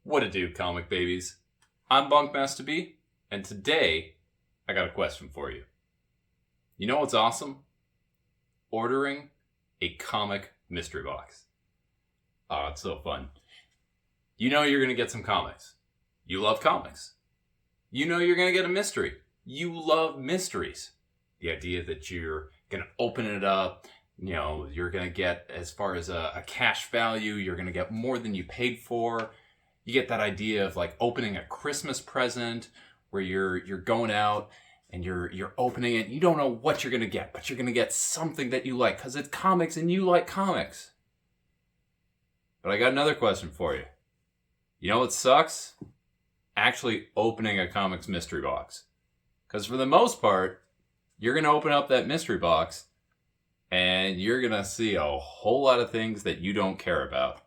What it do, comic babies? I'm Bunkmaster B, and today I got a question for you. You know what's awesome? Ordering a comic mystery box. Oh, it's so fun. You know you're going to get some comics. You love comics. You know you're going to get a mystery. You love mysteries. The idea that you're going to open it up, you're going to get, as far as a cash value, you're going to get more than you paid for. You get that idea of like opening a Christmas present where you're going out and you're opening it. You don't know what you're going to get, but you're going to get something that you like because it's comics and you like comics. But I got another question for you. You know what sucks? Actually opening a comics mystery box. Because for the most part, you're going to open up that mystery box and you're going to see a whole lot of things that you don't care about.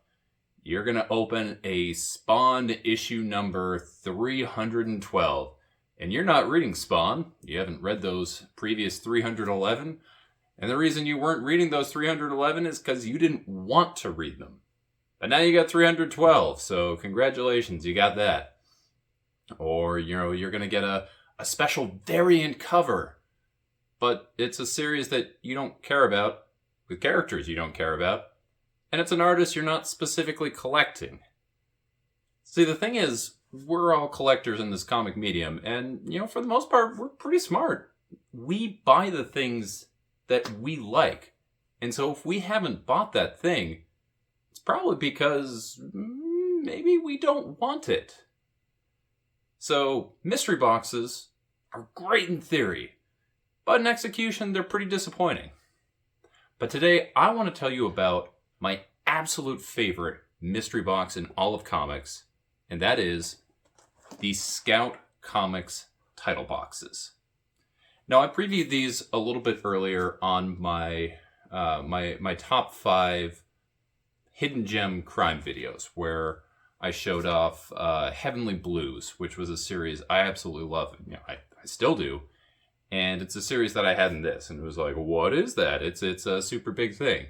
You're going to open a Spawn issue number 312. And you're not reading Spawn. You haven't read those previous 311. And the reason you weren't reading those 311 is because you didn't want to read them. But now you got 312, so congratulations, you got that. Or, you're going to get a special variant cover. But it's a series that you don't care about, with characters you don't care about. And it's an artist you're not specifically collecting. See, the thing is, we're all collectors in this comic medium, and, for the most part, we're pretty smart. We buy the things that we like. And so if we haven't bought that thing, it's probably because maybe we don't want it. So, mystery boxes are great in theory, but in execution, they're pretty disappointing. But today, I want to tell you about my absolute favorite mystery box in all of comics, and that is the Scout Comics title boxes. Now, I previewed these a little bit earlier on my my top 5 hidden gem crime videos, where I showed off Heavenly Blues, which was a series I absolutely love. I still do. And it's a series that I had in this, and it was like, what is that? It's a super big thing.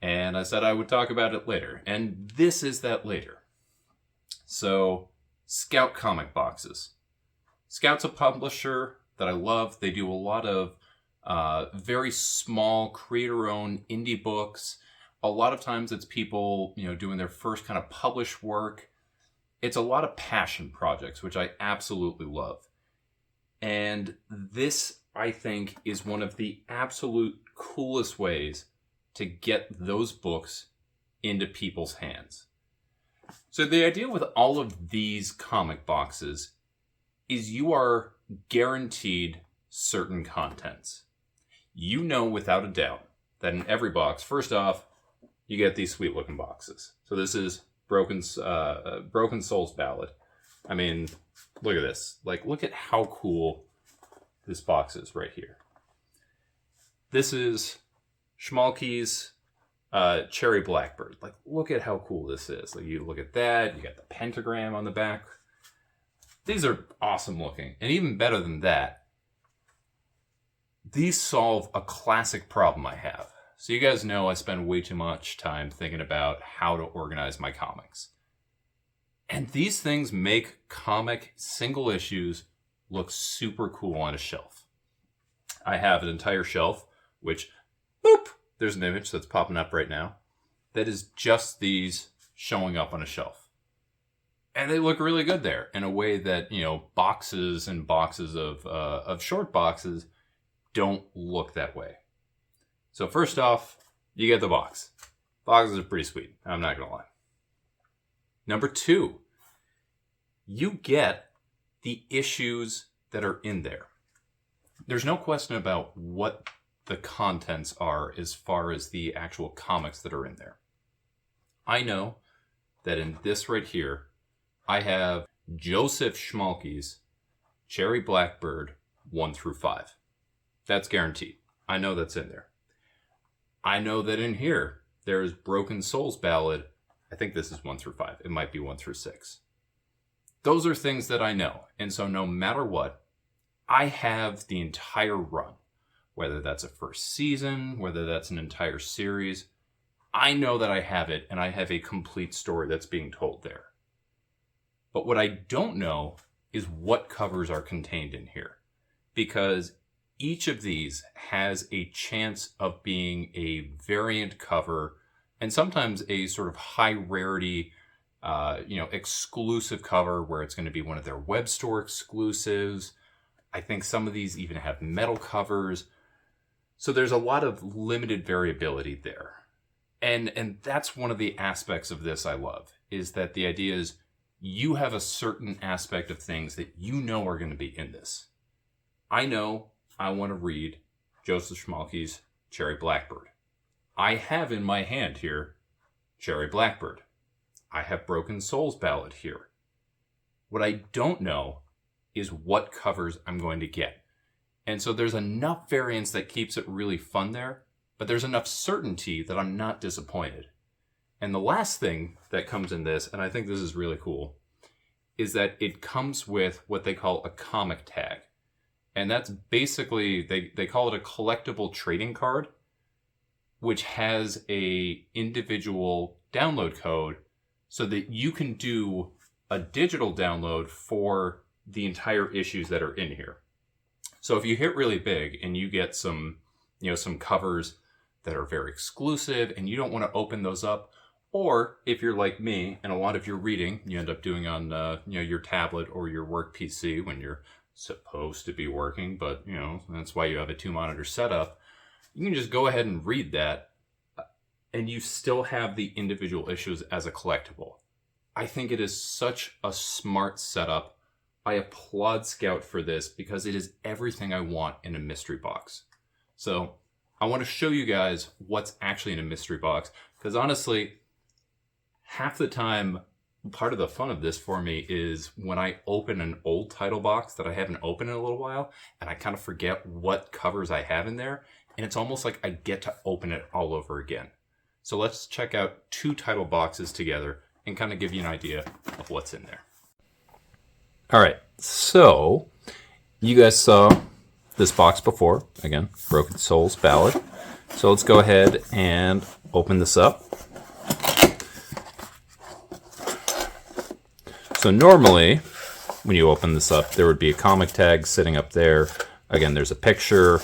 And I said I would talk about it later. And this is that later. So, Scout comic boxes. Scout's a publisher that I love. They do a lot of very small, creator-owned indie books. A lot of times it's people, doing their first kind of published work. It's a lot of passion projects, which I absolutely love. And this, I think, is one of the absolute coolest ways to get those books into people's hands. So the idea with all of these comic boxes is you are guaranteed certain contents. You know without a doubt that in every box, first off, you get these sweet looking boxes. So this is Broken Souls Ballad. I mean, look at this. Look at how cool this box is right here. This is Schmalke's Cherry Blackbird. Look at how cool this is. You look at that. You got the pentagram on the back. These are awesome looking. And even better than that, these solve a classic problem I have. So you guys know I spend way too much time thinking about how to organize my comics. And these things make comic single issues look super cool on a shelf. I have an entire shelf, which, boop, there's an image that's popping up right now, that is just these showing up on a shelf. And they look really good there in a way that, boxes and boxes of short boxes don't look that way. So first off, you get the box. Boxes are pretty sweet, I'm not going to lie. Number 2, you get the issues that are in there. There's no question about what the contents are as far as the actual comics that are in there. I know that in this right here, I have Joseph Schmalke's Cherry Blackbird 1 through 5. That's guaranteed. I know that's in there. I know that in here, there's Broken Souls Ballad. I think this is 1 through 5. It might be 1 through 6. Those are things that I know. And so no matter what, I have the entire run. Whether that's a first season, whether that's an entire series, I know that I have it, and I have a complete story that's being told there. But what I don't know is what covers are contained in here, because each of these has a chance of being a variant cover and sometimes a sort of high rarity, exclusive cover where it's going to be one of their web store exclusives. I think some of these even have metal covers. So there's a lot of limited variability there. And that's one of the aspects of this I love, is that the idea is you have a certain aspect of things that you know are going to be in this. I know I want to read Joseph Schmalke's Cherry Blackbird. I have in my hand here Cherry Blackbird. I have Broken Souls Ballad here. What I don't know is what covers I'm going to get. And so there's enough variance that keeps it really fun there, but there's enough certainty that I'm not disappointed. And the last thing that comes in this, and I think this is really cool, is that it comes with what they call a comic tag. And that's basically, they call it a collectible trading card, which has a individual download code so that you can do a digital download for the entire issues that are in here. So if you hit really big and you get some covers that are very exclusive and you don't want to open those up, or if you're like me and a lot of your reading you end up doing on your tablet or your work PC when you're supposed to be working, but that's why you have a 2-monitor setup, you can just go ahead and read that and you still have the individual issues as a collectible. I think it is such a smart setup. I applaud Scout for this because it is everything I want in a mystery box. So I want to show you guys what's actually in a mystery box, because honestly, half the time, part of the fun of this for me is when I open an old title box that I haven't opened in a little while, and I kind of forget what covers I have in there, and it's almost like I get to open it all over again. So let's check out 2 title boxes together and kind of give you an idea of what's in there. All right, so you guys saw this box before. Again, Broken Souls Ballad. So let's go ahead and open this up. So normally, when you open this up, there would be a comic tag sitting up there. Again, there's a picture,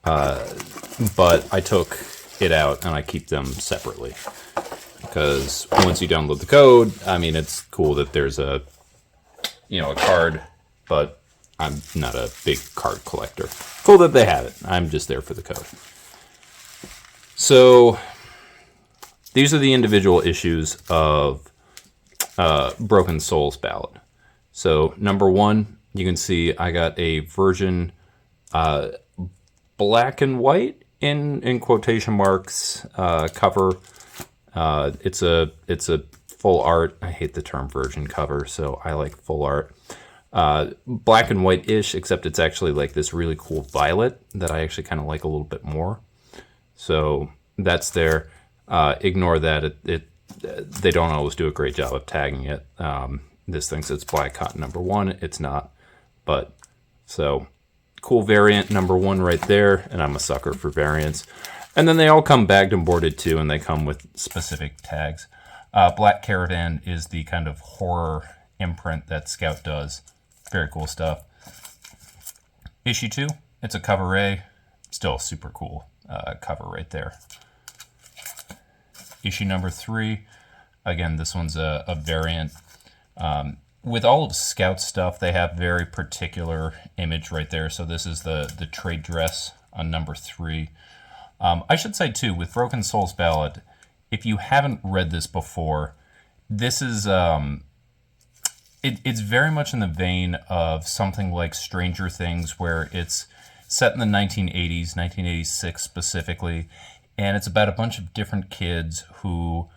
but I took it out and I keep them separately. Because once you download the code, I mean, it's cool that there's a card, but I'm not a big card collector. Cool that they have it. I'm just there for the code. So these are the individual issues of Broken Souls Ballad. So number 1, you can see I got a version black and white in quotation marks cover. It's a full art. I hate the term version cover, so I like full art. Black and white-ish, except it's actually like this really cool violet that I actually kind of like a little bit more. So that's there. Ignore that. They don't always do a great job of tagging it. This thinks it's black cotton number 1. It's not. But so cool variant number 1 right there, and I'm a sucker for variants. And then they all come bagged and boarded too, and they come with specific tags. Black Caravan is the kind of horror imprint that Scout does. Very cool stuff. Issue 2, it's a cover A. Still super cool cover right there. Issue number 3, again, this one's a variant. With all of Scout's stuff, they have very particular image right there. So this is the trade dress on number 3. I should say, too, with Broken Souls Ballad, if you haven't read this before, this is... It's very much in the vein of something like Stranger Things, where it's set in the 1980s, 1986 specifically, and it's about a bunch of different kids who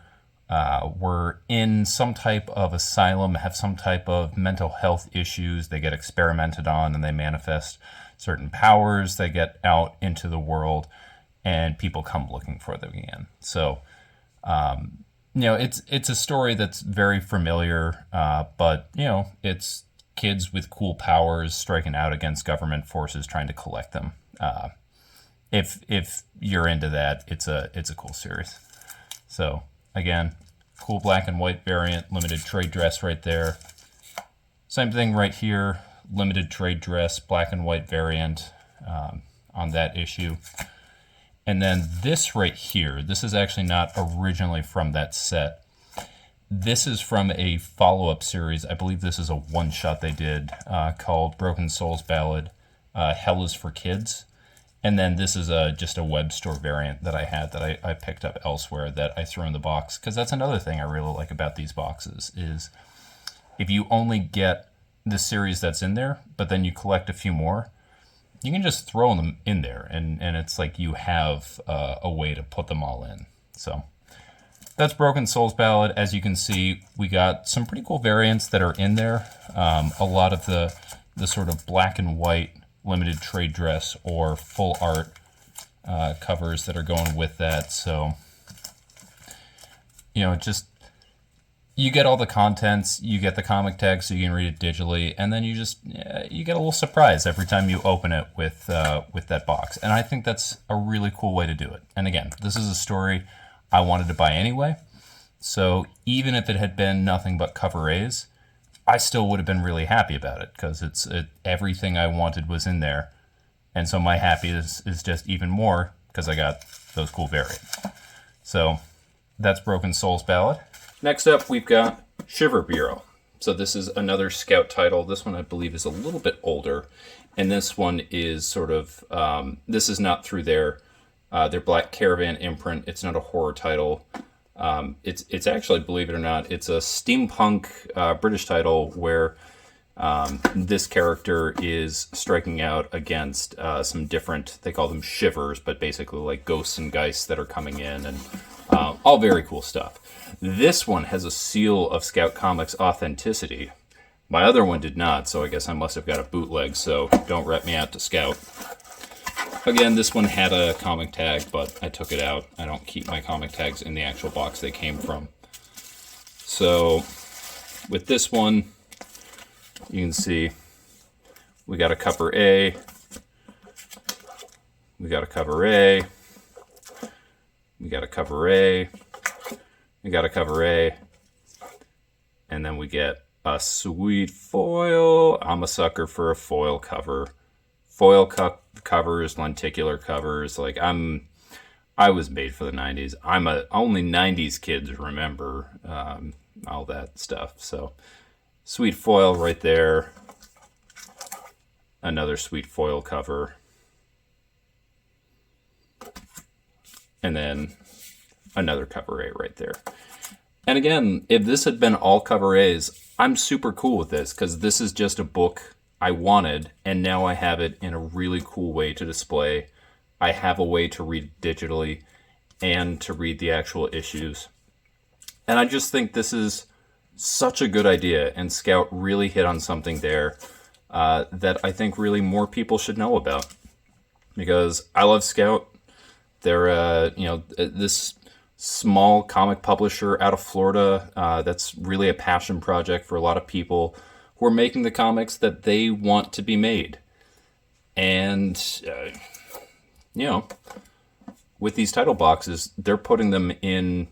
were in some type of asylum, have some type of mental health issues. They get experimented on and they manifest certain powers. They get out into the world and people come looking for them again. So, it's a story that's very familiar, but, it's kids with cool powers striking out against government forces trying to collect them. If you're into that, it's a cool series. So again, cool black and white variant, limited trade dress right there. Same thing right here, limited trade dress, black and white variant on that issue. And then this right here, this is actually not originally from that set. This is from a follow-up series. I believe this is a one-shot they did called Broken Souls Ballad, Hell is for Kids. And then this is just a web store variant that I had that I picked up elsewhere that I threw in the box. Because that's another thing I really like about these boxes is if you only get the series that's in there, but then you collect a few more, you can just throw them in there. And it's like you have a way to put them all in. So that's Broken Souls Ballad. As you can see, we got some pretty cool variants that are in there. A lot of the sort of black and white limited trade dress or full art covers that are going with that. So, you know, just you get all the contents, you get the comic tag so you can read it digitally, and then you get a little surprise every time you open it with that box. And I think that's a really cool way to do it. And again, this is a story I wanted to buy anyway, so even if it had been nothing but cover A's, I still would have been really happy about it because everything I wanted was in there, and so my happiness is just even more because I got those cool variants. So that's Broken Souls Ballad. Next up, we've got Shiver Bureau. So this is another Scout title. This one I believe is a little bit older, and this one is sort of this is not through their Black Caravan imprint. It's not a horror title. It's actually, believe it or not, it's a steampunk British title where this character is striking out against some different, they call them shivers, but basically like ghosts and geists that are coming in, and all very cool stuff. This one has a seal of Scout Comics authenticity. My other one did not, so I guess I must have got a bootleg, so don't ret me out to Scout. Again, this one had a comic tag, but I took it out. I don't keep my comic tags in the actual box they came from. So, with this one, you can see we got a cover A, we got a cover A, we got a cover A, we got a cover A, and then we get a sweet foil. I'm a sucker for a foil cover. Foil covers, lenticular covers, like I was made for the 90s. Only 90s kids remember all that stuff. So sweet foil right there. Another sweet foil cover. And then another cover A right there. And again, if this had been all cover A's, I'm super cool with this because this is just a book I wanted, and now I have it in a really cool way to display. I have a way to read digitally and to read the actual issues. And I just think this is such a good idea, and Scout really hit on something there that I think really more people should know about. Because I love Scout. They're, this small comic publisher out of Florida that's really a passion project for a lot of people who are making the comics that they want to be made. And, with these title boxes, they're putting them in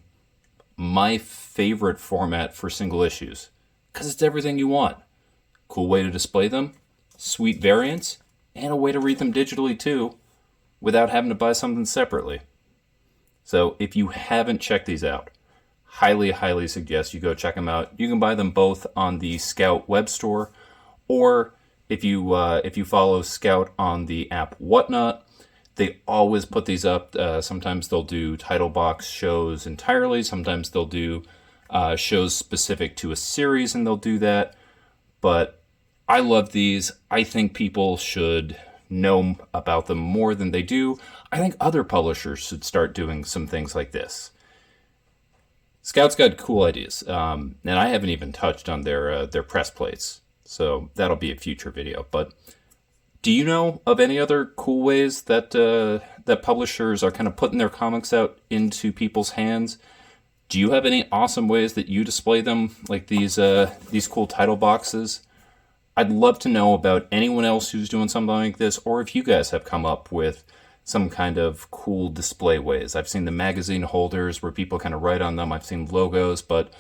my favorite format for single issues. Because it's everything you want. Cool way to display them, sweet variants, and a way to read them digitally too, without having to buy something separately. So if you haven't checked these out, highly, highly suggest you go check them out. You can buy them both on the Scout web store, or if you follow Scout on the app Whatnot, they always put these up. Sometimes they'll do title box shows entirely. Sometimes they'll do shows specific to a series, and they'll do that. But I love these. I think people should know about them more than they do. I think other publishers should start doing some things like this. Scout's got cool ideas, and I haven't even touched on their press plates, so that'll be a future video. But do you know of any other cool ways that that publishers are kind of putting their comics out into people's hands? Do you have any awesome ways that you display them, like these cool title boxes? I'd love to know about anyone else who's doing something like this, or if you guys have come up with some kind of cool display ways. I've seen the magazine holders where people kind of write on them. I've seen logos, but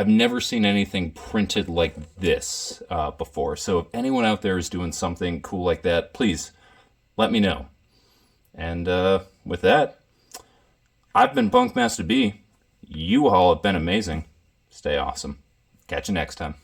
I've never seen anything printed like this before. So if anyone out there is doing something cool like that, please let me know. And with that, I've been Bunkmaster B. You all have been amazing. Stay awesome. Catch you next time.